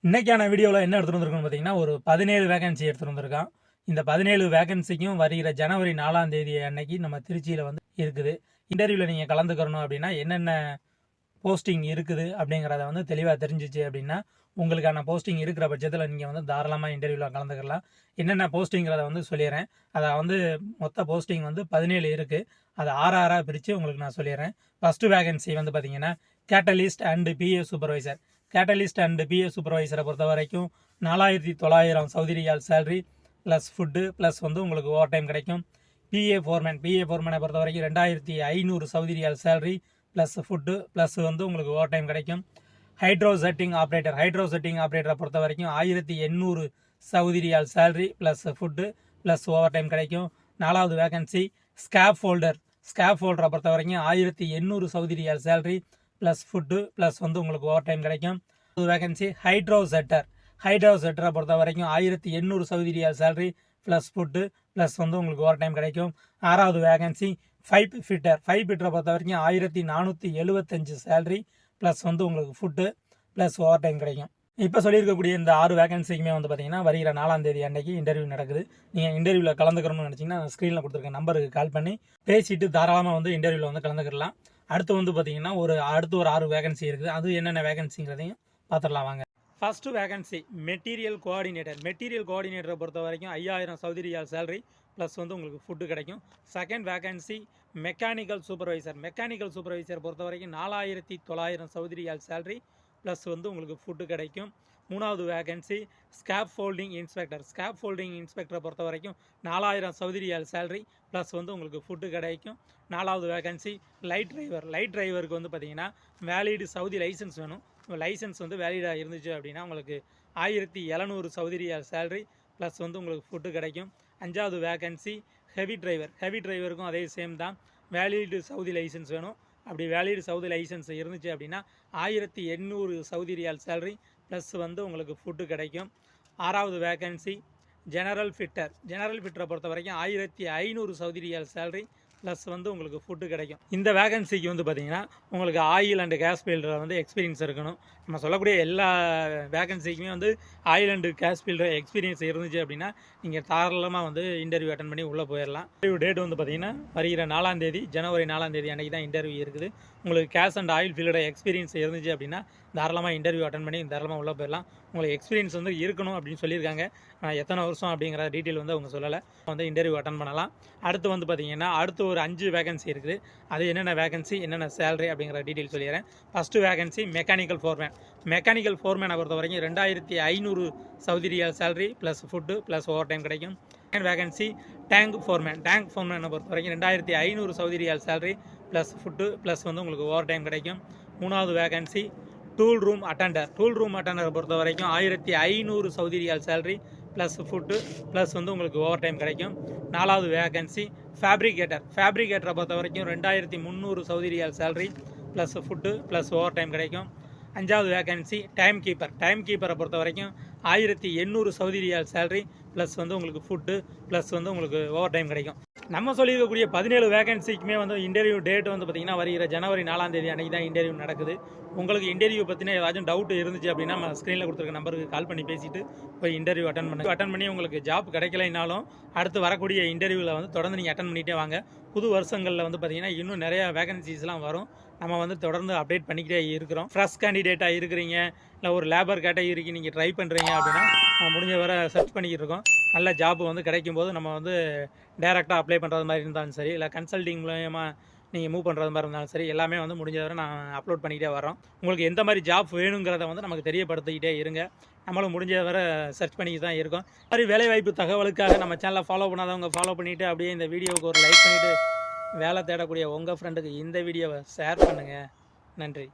இன்னைக்கான வீடியோவில் என்ன எடுத்துகிட்டு வந்திருக்கோம்னு பார்த்தீங்கன்னா ஒரு 17 வேகன்சி எடுத்துகிட்டு வந்திருக்கான். இந்த 17 வேகன்சிக்கும் வருகிற ஜனவரி 4ஆம் தேதி அன்னைக்கு நம்ம திருச்சியில் வந்து இருக்குது. இன்டர்வியூவில் நீங்கள் கலந்துக்கிறணும் அப்படின்னா என்னென்ன போஸ்டிங் இருக்குது அப்படிங்கிறத வந்து தெளிவாக தெரிஞ்சிச்சு அப்படின்னா உங்களுக்கான போஸ்டிங் இருக்கிற பட்சத்தில் நீங்கள் வந்து தாராளமாக இன்டர்வியூவில் கலந்துக்கலாம். என்னென்ன போஸ்டிங்கிறத வந்து சொல்லிடுறேன். அதை வந்து மொத்த போஸ்டிங் வந்து 17 இருக்குது. அதை ஆறாக பிரித்து உங்களுக்கு நான் சொல்லிடுறேன். ஃபஸ்ட்டு வேகன்சி வந்து பார்த்தீங்கன்னா catalyst and PA supervisor. Catalyst and PA சூப்பர்வைசரை பொறுத்த வரைக்கும் 4900 Saudi riyal salary plus food plus வந்து உங்களுக்கு ஓவர் டைம் கிடைக்கும். பிஏ ஃபோர்மேனை பொறுத்த வரைக்கும் 2500 Saudi riyal salary plus food plus வந்து உங்களுக்கு ஓவர் டைம் கிடைக்கும். ஹைட்ரோ செட்டிங் ஆப்ரேட்டரை பொறுத்த வரைக்கும் 1800 Saudi riyal salary plus food plus overtime கிடைக்கும். 4வது வேகன்சி ஸ்கேப் ஹோல்டரை பொறுத்த வரைக்கும் 1800 Saudi riyal salary plus food plus வந்து உங்களுக்கு ஓவர் டைம் கிடைக்கும். வேகன்சி ஹைட்ரோ செட்டரை பொறுத்த வரைக்கும் 1800 Saudi riyal salary plus food plus வந்து உங்களுக்கு ஓவர் டைம் கிடைக்கும். 6வது வேகன்சி பைப் ஃபிட்டரை பொறுத்த வரைக்கும் 1475 சேலரி ப்ளஸ் வந்து உங்களுக்கு ஃபுட்டு ப்ளஸ் ஓவர் டைம் கிடைக்கும். இப்போ சொல்லியிருக்கக்கூடிய இந்த 6 வேகன்சிக்குமே வந்து பார்த்தீங்கன்னா வருகிற 4ஆம் தேதி அன்னைக்கு இன்டர்வியூ நடக்குது. நீங்கள் இன்டர்வியூவில் கலந்துக்கணும்னு நினச்சிங்கன்னா ஸ்க்ரீனில் கொடுத்துருக்க நம்பருக்கு கால் பண்ணி பேசிட்டு தாராளமாக வந்து இன்டர்வியூவில் வந்து கலந்துக்கலாம். அடுத்து வந்து பார்த்தீங்கன்னா அடுத்து ஒரு 6 வேகன்சி இருக்குது. அது என்னென்ன வேகன்சிங்கிறதையும் பார்த்துடலாம் வாங்க. ஃபஸ்ட்டு வேகன்சி மெட்டீரியல் கோஆர்டினேட்டரை பொறுத்த வரைக்கும் 5000 சவுதி ரியால் சேலரி ப்ளஸ் வந்து உங்களுக்கு ஃபுட்டு கிடைக்கும். செகண்ட் வேகன்சி மெக்கானிக்கல் சூப்பர்வைசர் பொறுத்த வரைக்கும் 4900 சவுதி ரியால் சேலரி ப்ளஸ் வந்து உங்களுக்கு ஃபுட்டு கிடைக்கும். 3வது வேகன்சி ஸ்கேப் ஃபோல்டிங் இன்ஸ்பெக்டரை பொறுத்த வரைக்கும் 4000 சவுதி ரியால் சேலரி ப்ளஸ் வந்து உங்களுக்கு ஃபுட்டு கிடைக்கும். 4வது வேகன்சி லைட் டிரைவருக்கு வந்து பார்த்தீங்கன்னா வேலிடு சவுதி லைசன்ஸ் வேணும். லைசன்ஸ் வந்து வேலிடாக இருந்துச்சு அப்படின்னா உங்களுக்கு 1700 சவுதி ரியால் சேலரி ப்ளஸ் வந்து உங்களுக்கு ஃபுட்டு கிடைக்கும். 5வது வேகன்சி ஹெவி டிரைவருக்கும் அதே சேம் தான், வேலிடு சவுதி லைசன்ஸ் வேணும். அப்படி வேலிடு சவுதி லைசன்ஸ் இருந்துச்சு அப்படின்னா 1800 சவுதி ரியால் சேலரி ப்ளஸ் வந்து உங்களுக்கு ஃபுட்டு கிடைக்கும். 6வது வேகன்சி ஜெனரல் ஃபிட்டரை பொறுத்த வரைக்கும் 1500 சவுதி ரியால் சேலரி ப்ளஸ் வந்து உங்களுக்கு ஃபுட்டு கிடைக்கும். இந்த வேகன்சிக்கு வந்து பார்த்தீங்கன்னா உங்களுக்கு ஆயில் அண்ட் கேஸ் ஃபீல்டில் வந்து எக்ஸ்பீரியன்ஸ் இருக்கணும். நம்ம சொல்லக்கூடிய எல்லா வேகன்சிக்குமே வந்து oil and gas field experience இருந்துச்சு அப்படின்னா நீங்கள் தாராளமாக வந்து இன்டர்வியூ அட்டன் பண்ணி உள்ளே போயிடலாம். இன்டர்வியூ டேட் வந்து பார்த்தீங்கன்னா வருகிற 4ஆம் தேதி ஜனவரி 4ஆம் தேதி அன்றைக்கி தான் இன்டர்வியூ இருக்குது. உங்களுக்கு கேஸ் அண்ட் ஆயில் ஃபீல்டோட எக்ஸ்பீரியன்ஸ் இருந்துச்சு அப்படின்னா தாராளமாக இன்டர்வியூ அட்டன் பண்ணி தாராளமாக உள்ளே போயிடலாம். உங்களுக்கு எக்ஸ்பீரியன்ஸ் வந்து இருக்கணும் அப்படின்னு சொல்லியிருக்காங்க. எத்தனை வருஷம் அப்படிங்கிற டீட்டெயில் வந்து அவங்க சொல்லலை. வந்து இன்டர்வியூ அட்டன் பண்ணலாம். அடுத்து வந்து பார்த்தீங்கன்னா அடுத்து ஒரு 5 வேகன்சி இருக்குது. அது என்னென்ன வேகன்சி என்னென்ன சேலரி அப்படிங்கிற டீட்டெயில் சொல்லிடுறேன். ஃபஸ்ட்டு வேகன்சி மெக்கானிக்கல் ஃபோர்மேனை பொறுத்த வரைக்கும் 2500 Saudi riyal salary plus food plus overtime கிடைக்கும். செகண்ட் வேகன்சி டேங்க் ஃபோர்மேனை பொறுத்த வரைக்கும் 2500 Saudi riyal salary plus food plus வந்து உங்களுக்கு ஓவர் டைம் கிடைக்கும். 3வது வேகன்சி டூல் ரூம் அட்டண்டரை பொறுத்த வரைக்கும் 1500 Saudi riyal salary plus food plus வந்து உங்களுக்கு ஓவர் டைம் கிடைக்கும். 4வது வேகன்சி ஃபேப்ரிகேட்டரை பொறுத்த வரைக்கும் 2300 Saudi riyal salary plus food plus overtime கிடைக்கும். 5வது வேகன்சி டைம் கீப்பரை பொறுத்த வரைக்கும் 1800 சவுதி ரியால் சேலரி ப்ளஸ் வந்து உங்களுக்கு ஃபுட்டு ப்ளஸ் வந்து உங்களுக்கு ஓவர் டைம் கிடைக்கும். நம்ம சொல்லியிருக்கக்கூடிய 17 வேகன்சிக்குமே வந்து இன்டர்வியூ டேட் வந்து பார்த்தீங்கன்னா வருகிற ஜனவரி 4ஆம் தேதி அன்றைக்கி தான் இன்டர்வியூ நடக்குது. உங்களுக்கு இன்டர்வியூ பற்றின ஏதாச்சும் டவுட் இருந்துச்சு அப்படின்னா நம்ம ஸ்க்ரீனில் கொடுத்துருக்க நம்பருக்கு கால் பண்ணி பேசிட்டு போய் இன்டர்வியூ அட்டன் பண்ணி உங்களுக்கு ஜாப் கிடைக்கலைனாலும் அடுத்து வரக்கூடிய இன்டர்வியூவில் வந்து தொடர்ந்து நீங்கள் அட்டன் பண்ணிகிட்டே வாங்க. புது வருஷங்களில் வந்து பார்த்தீங்கன்னா இன்னும் நிறையா வேகன்சிஸ்லாம் வரும். நம்ம வந்து தொடர்ந்து அப்டேட் பண்ணிக்கிட்டே இருக்கிறோம். ஃப்ரெஷ் கேண்டிடேட்டாக இருக்கிறீங்க, இல்லை ஒரு லேபர் கேட்டகரிக்கு நீங்கள் ட்ரை பண்ணுறீங்க அப்படின்னா நம்ம முடிஞ்ச வரை சர்ச் பண்ணிக்கிட்டு இருக்கோம். நல்ல ஜாப் வந்து கிடைக்கும் போது நம்ம வந்து டைரெக்டாக அப்ளை பண்ணுறது மாதிரி இருந்தாலும் சரி, இல்லை கன்சல்டிங் மூலயமா நீங்கள் மூவ் பண்ணுறது மாதிரி இருந்தாலும் சரி, எல்லாமே வந்து முடிஞ்ச வரை நான் அப்லோட் பண்ணிக்கிட்டே வரோம். உங்களுக்கு எந்த மாதிரி ஜாப் வேணுங்கிறத வந்து நமக்கு தெரியப்படுத்திக்கிட்டே இருங்க. நம்மளும் முடிஞ்ச வரை சர்ச் பண்ணிக்கிட்டு தான் இருக்கோம். இந்த மாதிரி வேலைவாய்ப்பு தகவலுக்காக நம்ம சேனலை ஃபாலோ பண்ணாதவங்க ஃபாலோ பண்ணிவிட்டு அப்படியே இந்த வீடியோவுக்கு ஒரு லைக் பண்ணிவிட்டு வேலை தேடக்கூடிய உங்கள் ஃப்ரெண்டுக்கு இந்த வீடியோவை ஷேர் பண்ணுங்கள். நன்றி.